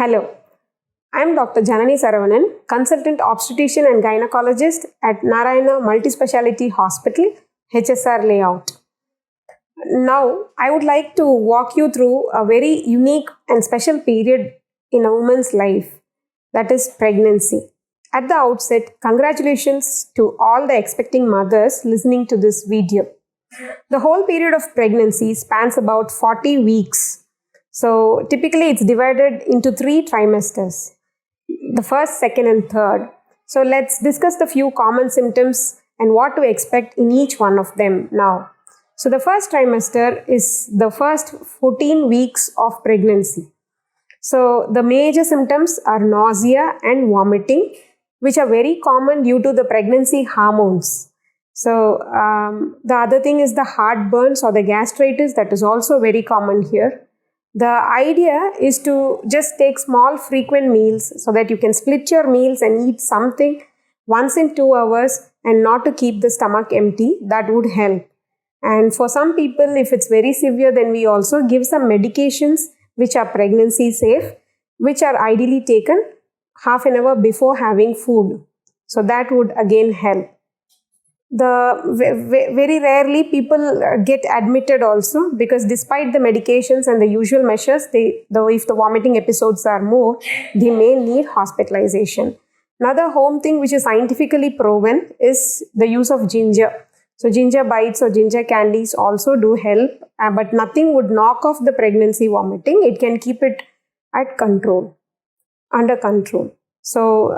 Hello, I'm Dr. Janani Saravanan, consultant obstetrician and gynecologist at Narayana Multispeciality Hospital, HSR Layout. Now, I would like to walk you through a very unique and special period in a woman's life, that is pregnancy. At the outset, congratulations to all the expecting mothers listening to this video. The whole period of pregnancy spans about 40 weeks. So typically it's divided into 3 trimesters, the first, second and third. So let's discuss the few common symptoms and what to expect in each one of them now. So the first trimester is the first 14 weeks of pregnancy. So the major symptoms are nausea and vomiting, which are very common due to the pregnancy hormones. So the other thing is the heartburns or the gastritis, that is also very common here. The idea is to just take small frequent meals so that you can split your meals and eat something once in 2 hours and not to keep the stomach empty. That would help. And for some people, if it's very severe, then we also give some medications which are pregnancy safe, which are ideally taken half an hour before having food. So that would again help. Very rarely people get admitted also, because despite the medications and the usual measures, if the vomiting episodes are more, they may need hospitalization. Another home thing which is scientifically proven is the use of ginger. So ginger bites or ginger candies also do help, but nothing would knock off the pregnancy vomiting. It can keep it under control. So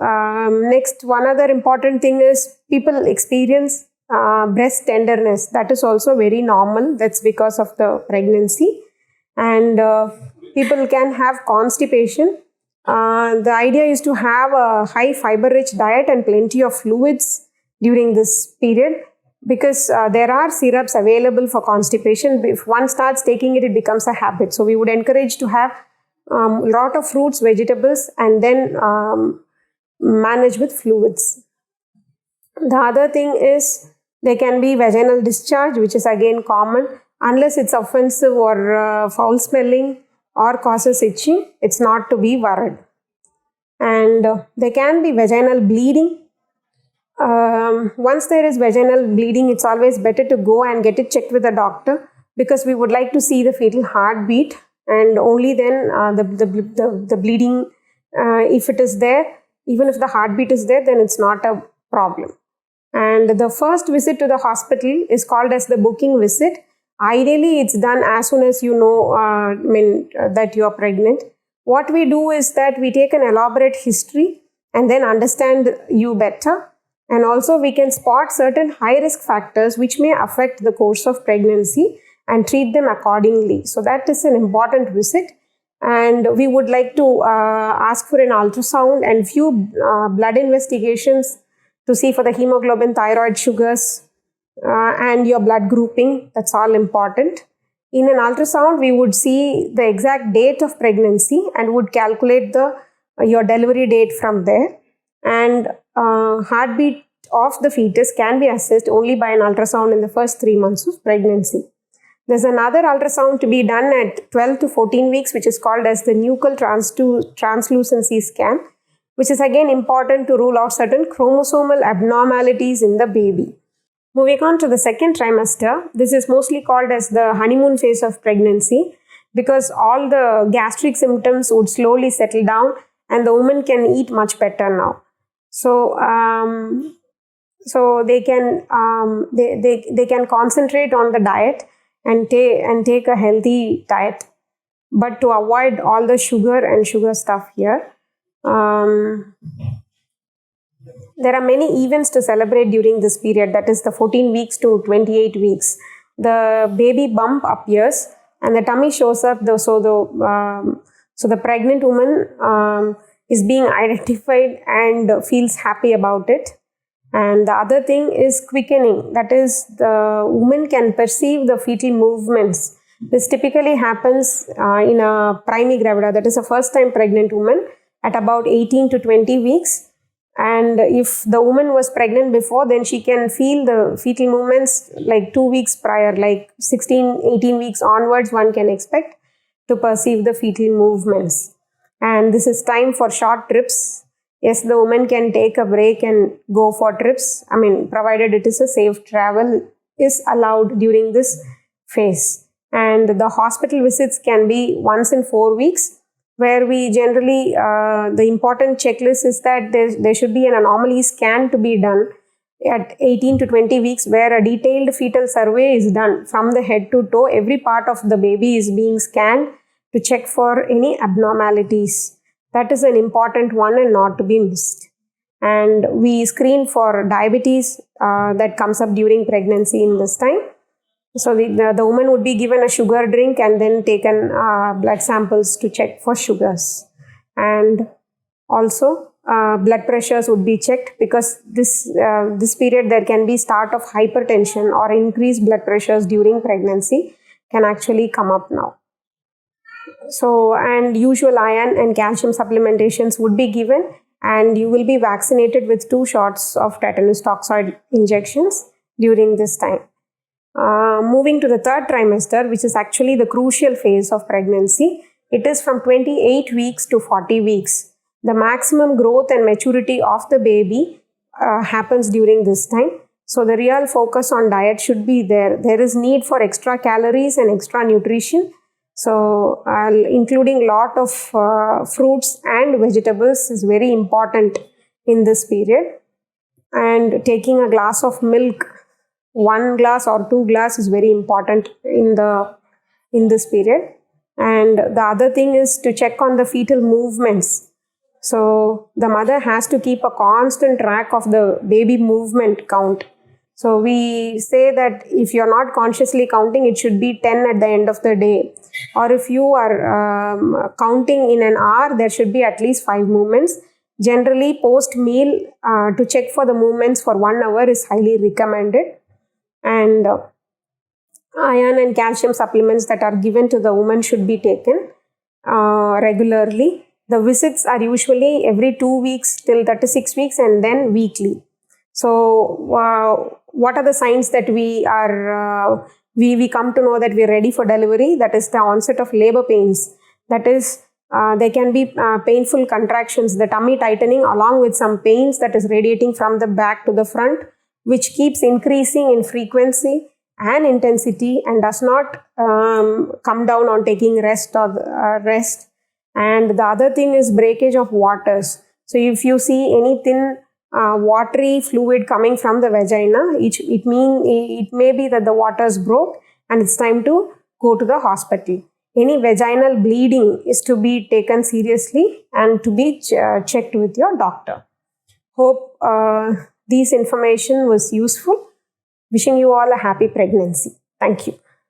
next, one other important thing is people experience breast tenderness. That is also very normal. That's because of the pregnancy. And people can have constipation. The idea is to have a high fiber-rich diet and plenty of fluids during this period, because there are syrups available for constipation. If one starts taking it, it becomes a habit. So we would encourage to have a lot of fruits, vegetables, and then manage with fluids. The other thing is there can be vaginal discharge, which is again common. Unless it's offensive or foul smelling or causes itching, it's not to be worried. And there can be vaginal bleeding. Once there is vaginal bleeding, it's always better to go and get it checked with a doctor, because we would like to see the fetal heartbeat, and only then the bleeding, if it is there, even if the heartbeat is there, then it's not a problem. And the first visit to the hospital is called as the booking visit. Ideally, it's done as soon as you know that you are pregnant. What we do is that we take an elaborate history and then understand you better. And also we can spot certain high-risk factors which may affect the course of pregnancy and treat them accordingly. So that is an important visit. And we would like to ask for an ultrasound and few blood investigations to see for the hemoglobin, thyroid sugars, and your blood grouping. That's all important. In an ultrasound, we would see the exact date of pregnancy and would calculate your delivery date from there. And heartbeat of the fetus can be assessed only by an ultrasound in the first 3 months of pregnancy. There's another ultrasound to be done at 12 to 14 weeks, which is called as the nuchal translucency scan, which is again important to rule out certain chromosomal abnormalities in the baby. Moving on to the second trimester, this is mostly called as the honeymoon phase of pregnancy, because all the gastric symptoms would slowly settle down and the woman can eat much better now. So they can concentrate on the diet and take a healthy diet, but to avoid all the sugar stuff here. There are many events to celebrate during this period, that is the 14 weeks to 28 weeks. The baby bump appears and the tummy shows up. So the pregnant woman is being identified and feels happy about it. And the other thing is quickening. That is, the woman can perceive the fetal movements. This typically happens in a primigravida, that is a first-time pregnant woman, at about 18 to 20 weeks. And if the woman was pregnant before, then she can feel the fetal movements like 2 weeks prior, like 16, 18 weeks onwards, one can expect to perceive the fetal movements. And this is time for short trips. Yes, the woman can take a break and go for trips. I mean, provided it is a safe travel is allowed during this phase. And the hospital visits can be once in 4 weeks, where we generally, the important checklist is that there should be an anomaly scan to be done at 18 to 20 weeks, where a detailed fetal survey is done from the head to toe. Every part of the baby is being scanned to check for any abnormalities. That is an important one and not to be missed. And we screen for diabetes that comes up during pregnancy in this time. So the woman would be given a sugar drink and then taken blood samples to check for sugars. And also blood pressures would be checked, because this period there can be start of hypertension or increased blood pressures during pregnancy can actually come up now. So, and usual iron and calcium supplementations would be given, and you will be vaccinated with 2 shots of tetanus toxoid injections during this time. Moving to the 3rd trimester, which is actually the crucial phase of pregnancy, it is from 28 weeks to 40 weeks. The maximum growth and maturity of the baby happens during this time. So the real focus on diet should be there. There is need for extra calories and extra nutrition. So including lot of fruits and vegetables is very important in this period. And taking a glass of milk, 1 glass or 2 glass, is very important in this period. And the other thing is to check on the fetal movements. So the mother has to keep a constant track of the baby movement count. So we say that if you're not consciously counting, it should be 10 at the end of the day. Or if you are counting in an hour, there should be at least 5 movements. Generally, post-meal, to check for the movements for 1 hour is highly recommended. And iron and calcium supplements that are given to the woman should be taken regularly. The visits are usually every 2 weeks till 36 weeks and then weekly. So what are the signs that we come to know that we are ready for delivery? That is the onset of labor pains. That is, there can be painful contractions, the tummy tightening along with some pains that is radiating from the back to the front, which keeps increasing in frequency and intensity and does not come down on taking rest or rest. And the other thing is breakage of waters. So if you see any thin watery fluid coming from the vagina, it may be that the waters broke and it's time to go to the hospital. Any vaginal bleeding is to be taken seriously and to be checked with your doctor. Hope this information was useful. Wishing you all a happy pregnancy. Thank you.